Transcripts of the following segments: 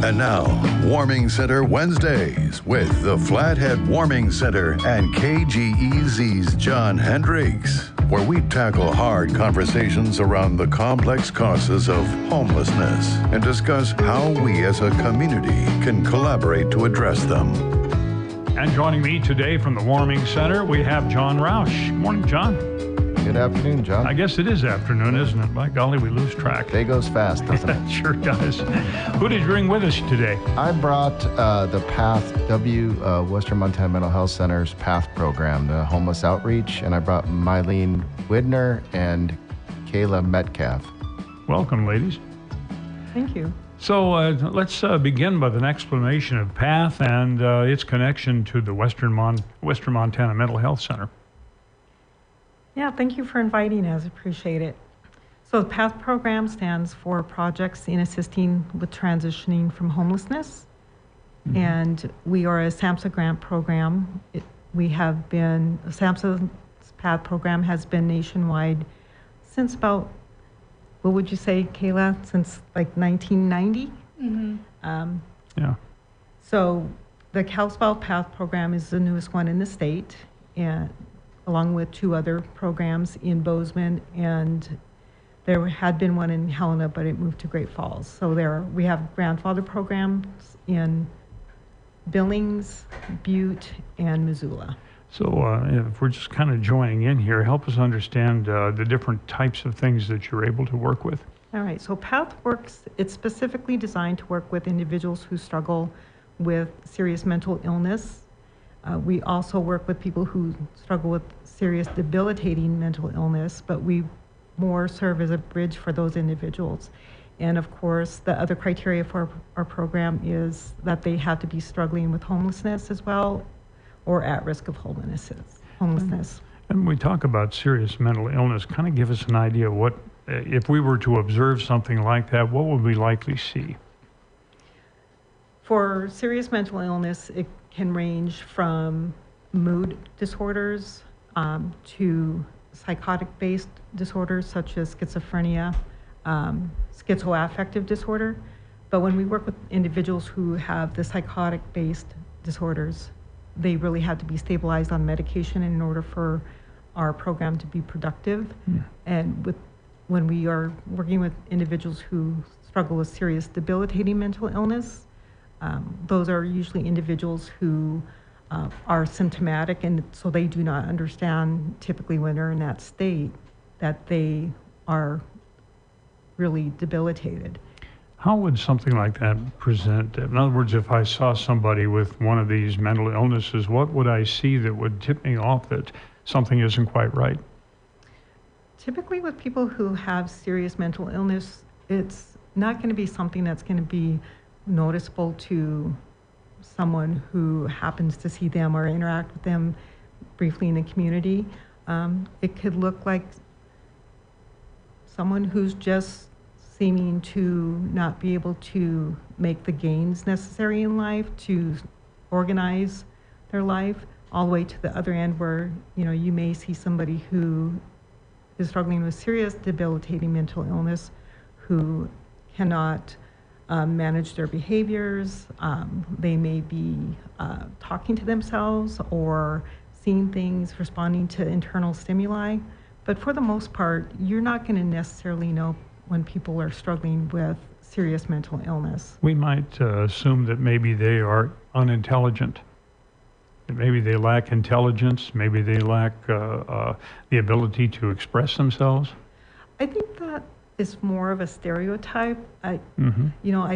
And now, Warming Center Wednesdays with the Flathead Warming Center and KGEZ's John Hendricks, where we tackle hard conversations around the complex causes of homelessness and discuss how we as a community can collaborate to address them. And joining me today from the Warming Center, we have John Roush. Good morning, John. Good afternoon, John. I guess it is afternoon, isn't it? By golly, we lose track. Day goes fast, doesn't it? It sure does. Who did you bring with us today? I brought the PATH, Western Montana Mental Health Center's PATH program, the homeless outreach, and I brought Mylene Widner and Kaela Metcalf. Welcome, ladies. Thank you. So let's begin with an explanation of PATH and its connection to the Western Montana Mental Health Center. Yeah, thank you for inviting us. Appreciate it. So the PATH program stands for Projects in Assisting with Transitioning from Homelessness. Mm-hmm. And we are a SAMHSA grant program. SAMHSA's PATH program has been nationwide since about, what would you say, Kaela, since like 1990? Mm-hmm. Yeah. So the Kalispell PATH program is the newest one in the state, and along with two other programs in Bozeman, and there had been one in Helena, but it moved to Great Falls. So we have grandfather programs in Billings, Butte, and Missoula. So if we're just kind of joining in here, help us understand the different types of things that you're able to work with. All right, so PATH works, it's specifically designed to work with individuals who struggle with serious mental illness. We also work with people who struggle with serious debilitating mental illness, but we more serve as a bridge for those individuals. And of course, the other criteria for our program is that they have to be struggling with homelessness as well, or at risk of homelessness. And when we talk about serious mental illness, kind of give us an idea of what, if we were to observe something like that, what would we likely see? For serious mental illness, it can range from mood disorders to psychotic-based disorders such as schizophrenia, schizoaffective disorder. But when we work with individuals who have the psychotic-based disorders, they really have to be stabilized on medication in order for our program to be productive. Yeah. And when we are working with individuals who struggle with serious debilitating mental illness, those are usually individuals who are symptomatic, and so they do not understand typically when they're in that state that they are really debilitated. How would something like that present? In other words, if I saw somebody with one of these mental illnesses, what would I see that would tip me off that something isn't quite right? Typically with people who have serious mental illness, it's not going to be something that's going to be noticeable to someone who happens to see them or interact with them briefly in the community. It could look like someone who's just seeming to not be able to make the gains necessary in life to organize their life, all the way to the other end where you may see somebody who is struggling with serious debilitating mental illness who cannot manage their behaviors. They may be talking to themselves or seeing things, responding to internal stimuli. But for the most part, you're not going to necessarily know when people are struggling with serious mental illness. We might assume that maybe they are unintelligent. That maybe they lack intelligence. Maybe they lack the ability to express themselves. I think that is more of a stereotype. I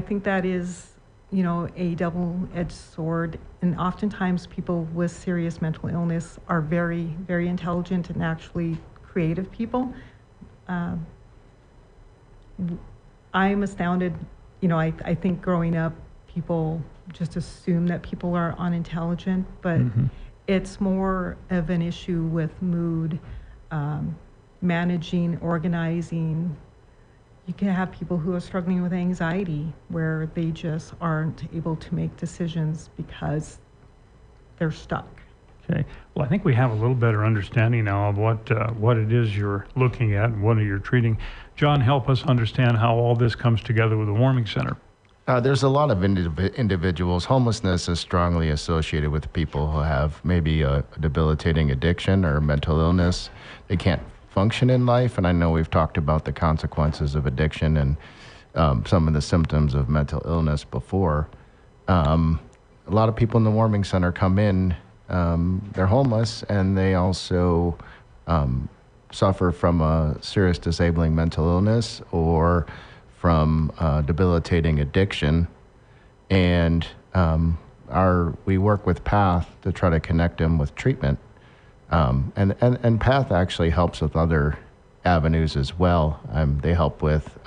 think that is, a double-edged sword. And oftentimes people with serious mental illness are very, very intelligent and actually creative people. I'm astounded, I think growing up, people just assume that people are unintelligent, but it's more of an issue with mood, managing, organizing. You can have people who are struggling with anxiety where they just aren't able to make decisions because they're stuck. Okay. Well, I think we have a little better understanding now of what it is you're looking at and what you're treating. John, help us understand how all this comes together with the Warming Center. There's a lot of individuals. Homelessness is strongly associated with people who have maybe a debilitating addiction or mental illness. They can't function in life, and I know we've talked about the consequences of addiction and some of the symptoms of mental illness before. A lot of people in the warming center come in, they're homeless, and they also suffer from a serious disabling mental illness or from debilitating addiction, and we work with PATH to try to connect them with treatment, and PATH actually helps with other avenues as well. They help with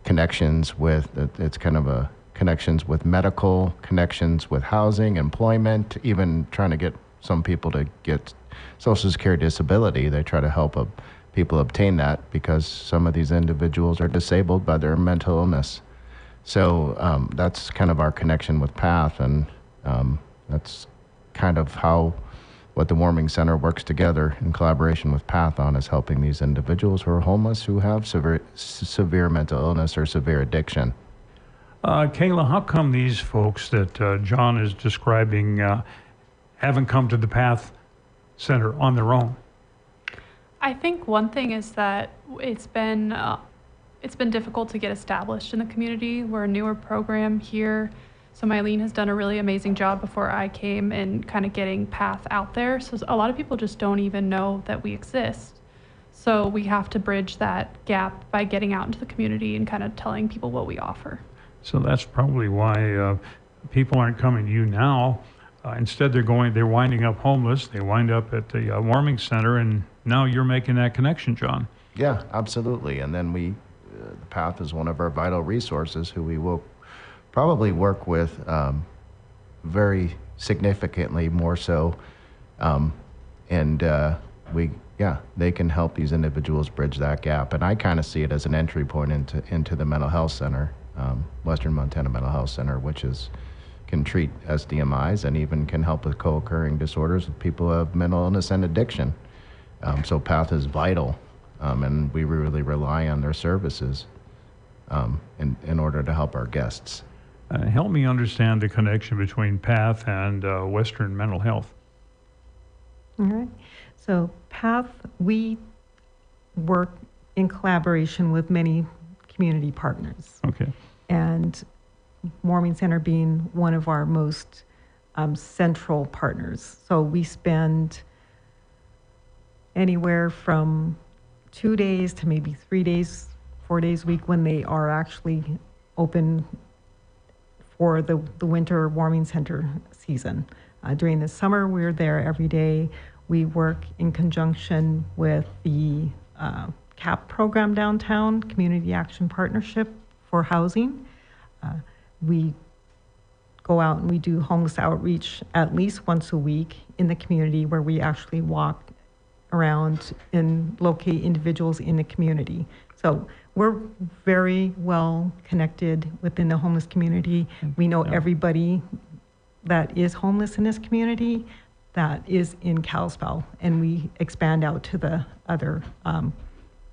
connections with, it's kind of a connections with medical, connections with housing, employment, even trying to get some people to get Social Security disability. They try to help people obtain that because some of these individuals are disabled by their mental illness. So that's kind of our connection with PATH, and that's kind of what the Warming Center works together in collaboration with PATH on, is helping these individuals who are homeless who have severe mental illness or severe addiction. Kaela, how come these folks that John is describing haven't come to the PATH Center on their own? I think one thing is that it's been difficult to get established in the community. We're a newer program here, so Mylene has done a really amazing job before I came in kind of getting PATH out there. So a lot of people just don't even know that we exist. So we have to bridge that gap by getting out into the community and kind of telling people what we offer. So that's probably why people aren't coming to you now. Instead, they're winding up homeless. They wind up at the warming center, and now you're making that connection, John. Yeah, absolutely. And then the PATH is one of our vital resources who we will probably work with very significantly more so. They can help these individuals bridge that gap. And I kind of see it as an entry point into the mental health center, Western Montana Mental Health Center, which can treat SDMIs and even can help with co-occurring disorders with people who have mental illness and addiction. So PATH is vital, and we really rely on their services in order to help our guests. Help me understand the connection between PATH and Western Mental Health. All right. So PATH, we work in collaboration with many community partners. Okay. And Warming Center being one of our most central partners. So we spend anywhere from 2 days to maybe 3 days, 4 days a week when they are actually open for the winter warming center season. During the summer, we're there every day. We work in conjunction with the CAP program downtown, Community Action Partnership for Housing. We go out and we do homeless outreach at least once a week in the community, where we actually walk around and locate individuals in the community. So we're very well connected within the homeless community. We know everybody that is homeless in this community that is in Kalispell, and we expand out to the other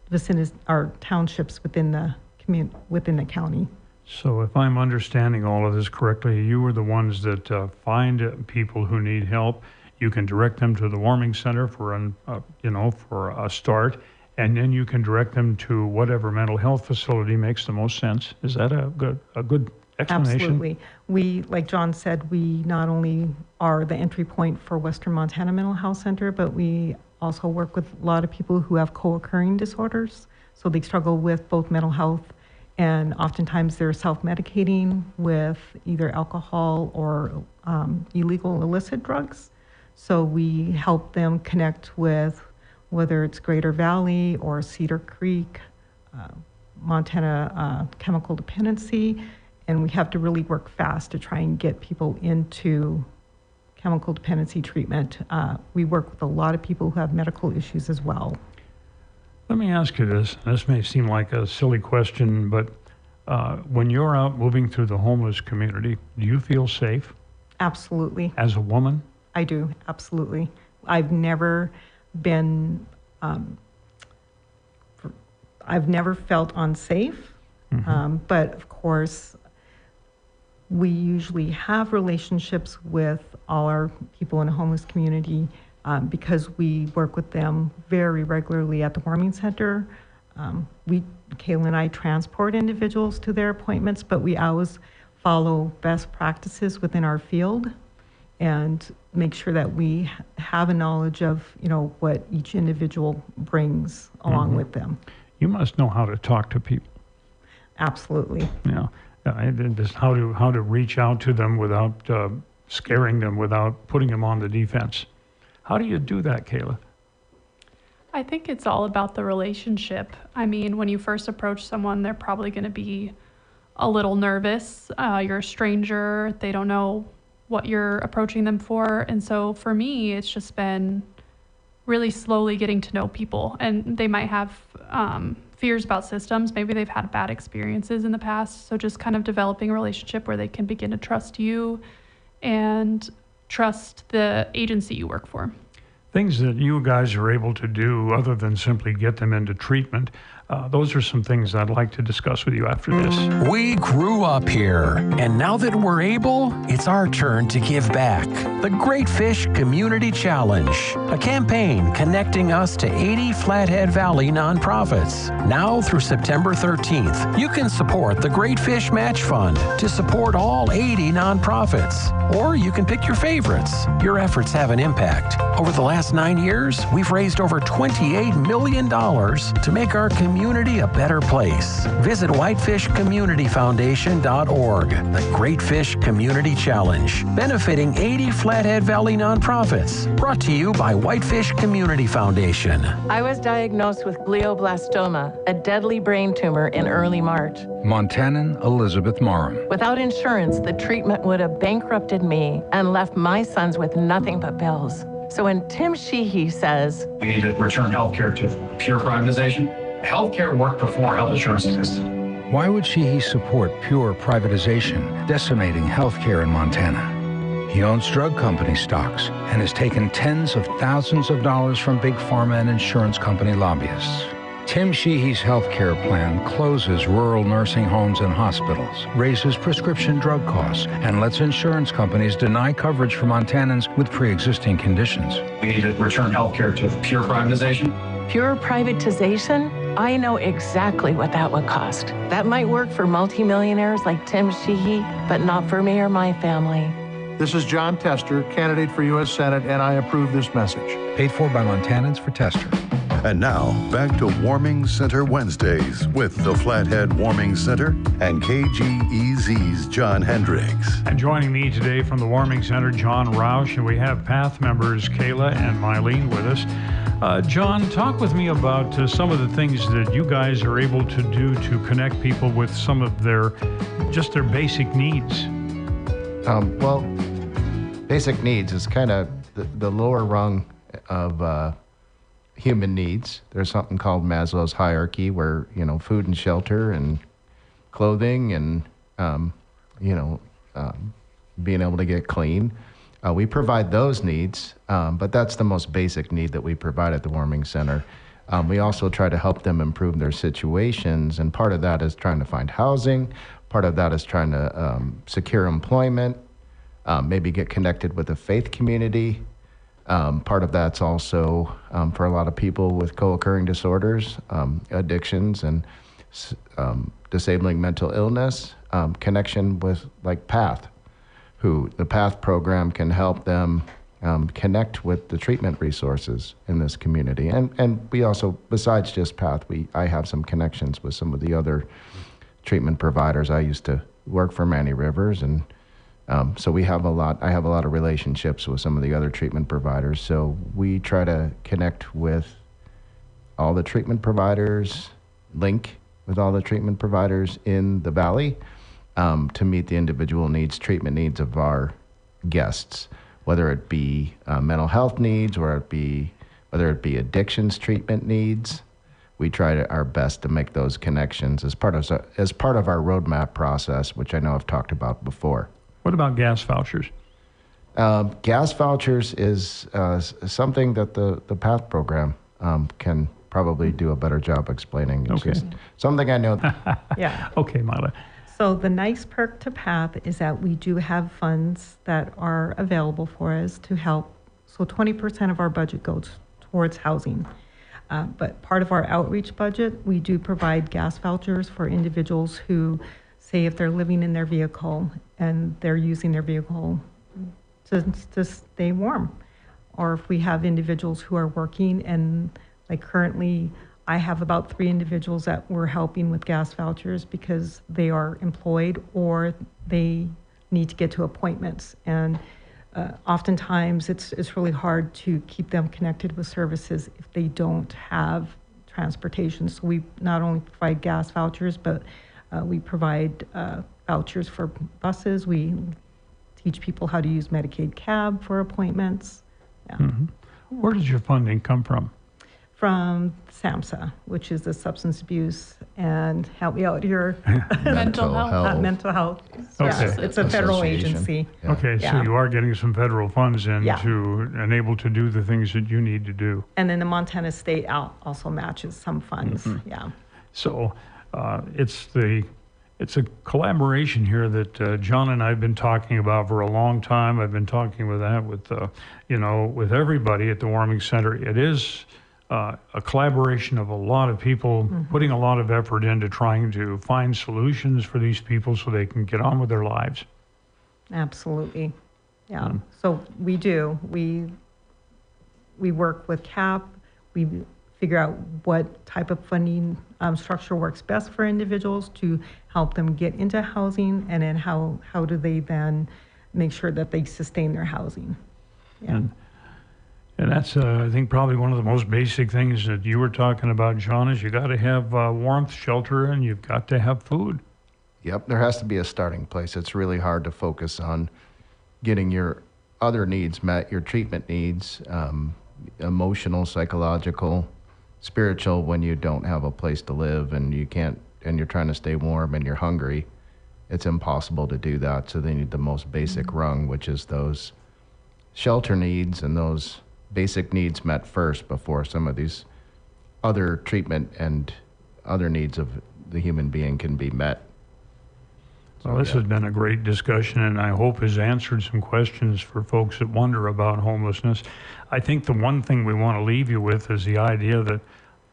vicinities, our townships within the county. So if I'm understanding all of this correctly, you are the ones that find people who need help. You can direct them to the warming center for a start, and then you can direct them to whatever mental health facility makes the most sense. Is that a good explanation? Absolutely. We, like John said, we not only are the entry point for Western Montana Mental Health Center, but we also work with a lot of people who have co-occurring disorders. So they struggle with both mental health, and oftentimes they're self-medicating with either alcohol or illegal illicit drugs. So we help them connect with whether it's Greater Valley or Cedar Creek, Montana chemical dependency, and we have to really work fast to try and get people into chemical dependency treatment. We work with a lot of people who have medical issues as well. Let me ask you this. This may seem like a silly question, but when you're out moving through the homeless community, do you feel safe? Absolutely. As a woman? I do, absolutely. I've never been, I've never felt unsafe, but of course, We usually have relationships with all our people in the homeless community because we work with them very regularly at the Warming Center. Kaela and I transport individuals to their appointments, but we always follow best practices within our field and make sure that we have a knowledge of, what each individual brings along with them. You must know how to talk to people. Absolutely. Yeah. And just how to reach out to them without scaring them, without putting them on the defense. How do you do that, Kaela? I think it's all about the relationship. I mean, when you first approach someone, they're probably going to be a little nervous. You're a stranger. They don't know what you're approaching them for. And so for me, it's just been really slowly getting to know people. And they might have fears about systems. Maybe they've had bad experiences in the past. So just kind of developing a relationship where they can begin to trust you and trust the agency you work for. Things that you guys are able to do other than simply get them into treatment, those are some things I'd like to discuss with you after this. We grew up here, and now that we're able, it's our turn to give back. The Great Fish Community Challenge, a campaign connecting us to 80 Flathead Valley nonprofits. Now through September 13th, you can support the Great Fish Match Fund to support all 80 nonprofits. Or you can pick your favorites. Your efforts have an impact. Over the last 9 years, we've raised over $28 million to make our community a better place. Visit whitefishcommunityfoundation.org. The Great Fish Community Challenge, benefiting 80 Flathead Valley nonprofits. Brought to you by Whitefish Community Foundation. I was diagnosed with glioblastoma, a deadly brain tumor, in early March. Montanan Elizabeth Morum. Without insurance, the treatment would have bankrupted me and left my sons with nothing but bills. So when Tim Sheehy says, we need to return healthcare to pure privatization, healthcare worked before health insurance existed. Why would Sheehy support pure privatization, decimating healthcare in Montana? He owns drug company stocks and has taken tens of thousands of dollars from big pharma and insurance company lobbyists. Tim Sheehy's healthcare plan closes rural nursing homes and hospitals, raises prescription drug costs, and lets insurance companies deny coverage for Montanans with pre-existing conditions. We need to return healthcare to pure privatization. Pure privatization? I know exactly what that would cost. That might work for multimillionaires like Tim Sheehy, but not for me or my family. This is John Tester, candidate for U.S. Senate, and I approve this message. Paid for by Montanans for Tester. And now, back to Warming Center Wednesdays with the Flathead Warming Center and KGEZ's John Hendricks. And joining me today from the Warming Center, John Roush, and we have PATH members Kaela and Mylene with us. John, talk with me about some of the things that you guys are able to do to connect people with some of their basic needs. Well, basic needs is kind of the lower rung of human needs. There's something called Maslow's hierarchy where, food and shelter and clothing and, being able to get clean. We provide those needs, but that's the most basic need that we provide at the Warming Center. We also try to help them improve their situations, and part of that is trying to find housing. Part of that is trying to secure employment, maybe get connected with the faith community. Part of that's also for a lot of people with co-occurring disorders, addictions, and disabling mental illness, connection with like PATH, who the PATH program can help them connect with the treatment resources in this community. And we also, besides just PATH, I have some connections with some of the other treatment providers. I used to work for Manny Rivers, and so I have a lot of relationships with some of the other treatment providers. So we try to connect with all the treatment providers, link with all the treatment providers in the Valley to meet the individual treatment needs of our guests, whether it be mental health needs, or whether it be addictions treatment needs. We try our best to make those connections as part of our roadmap process, which I know I've talked about before. What about gas vouchers? Gas vouchers is something that the PATH program can probably do a better job explaining. It's Okay. just something I know. Yeah. Okay, Myla. So the nice perk to PATH is that we do have funds that are available for us to help. So 20% of our budget goes towards housing. But part of our outreach budget, we do provide gas vouchers for individuals who, say if they're living in their vehicle and they're using their vehicle to stay warm. Or if we have individuals who are working, and like currently I have about 3 individuals that we're helping with gas vouchers because they are employed or they need to get to appointments. And oftentimes it's really hard to keep them connected with services if they don't have transportation. So we not only provide gas vouchers, but we provide vouchers for buses. We teach people how to use Medicaid cab for appointments. Yeah. Mm-hmm. Where does your funding come from? From SAMHSA, which is the Substance Abuse and help me out here. Mental health. Mental health. Okay. Yeah, it's a federal Association. agency. Yeah. Okay, so Yeah. you are getting some federal funds in Yeah. to enable to do the things that you need to do. And then the Montana State also matches some funds. Mm-hmm. Yeah. So it's a collaboration here that John and I have been talking about for a long time. I've been talking with with everybody at the Warming Center. It is a collaboration of a lot of people putting a lot of effort into trying to find solutions for these people so they can get on with their lives. Absolutely. Yeah. So we do. We work with CAP. We figure out what type of funding structure works best for individuals to help them get into housing, and then how do they then make sure that they sustain their housing. Yeah. And that's, I think, probably one of the most basic things that you were talking about, John, is you got to have warmth, shelter, and you've got to have food. Yep, there has to be a starting place. It's really hard to focus on getting your other needs met, your treatment needs, emotional, psychological, spiritual, when you don't have a place to live and you can't, and you're trying to stay warm and you're hungry. It's impossible to do that. So they need the most basic rung, which is those shelter needs and those basic needs met first before some of these other treatment and other needs of the human being can be met. Well, this has been a great discussion, and I hope has answered some questions for folks that wonder about homelessness. I think the one thing we want to leave you with is the idea that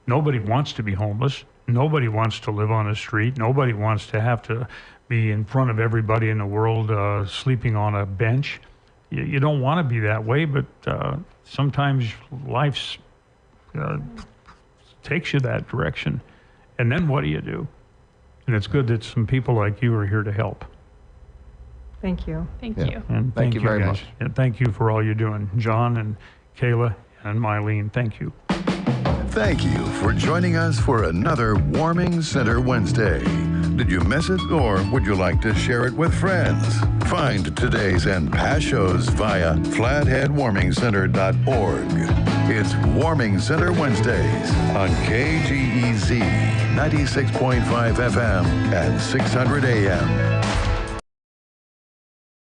nobody wants to be homeless. Nobody wants to live on a street. Nobody wants to have to be in front of everybody in the world sleeping on a bench. You don't want to be that way, but sometimes life takes you that direction. And then what do you do? And it's good that some people like you are here to help. Thank you. Thank Yeah. you. And Thank you very guys. much. And thank you for all you're doing. John and Kaela and Mylene, thank you. Thank you for joining us for another Warming Center Wednesday. Did you miss it, or would you like to share it with friends? Find today's and past shows via flatheadwarmingcenter.org. It's Warming Center Wednesdays on KGEZ 96.5 FM and 600 AM.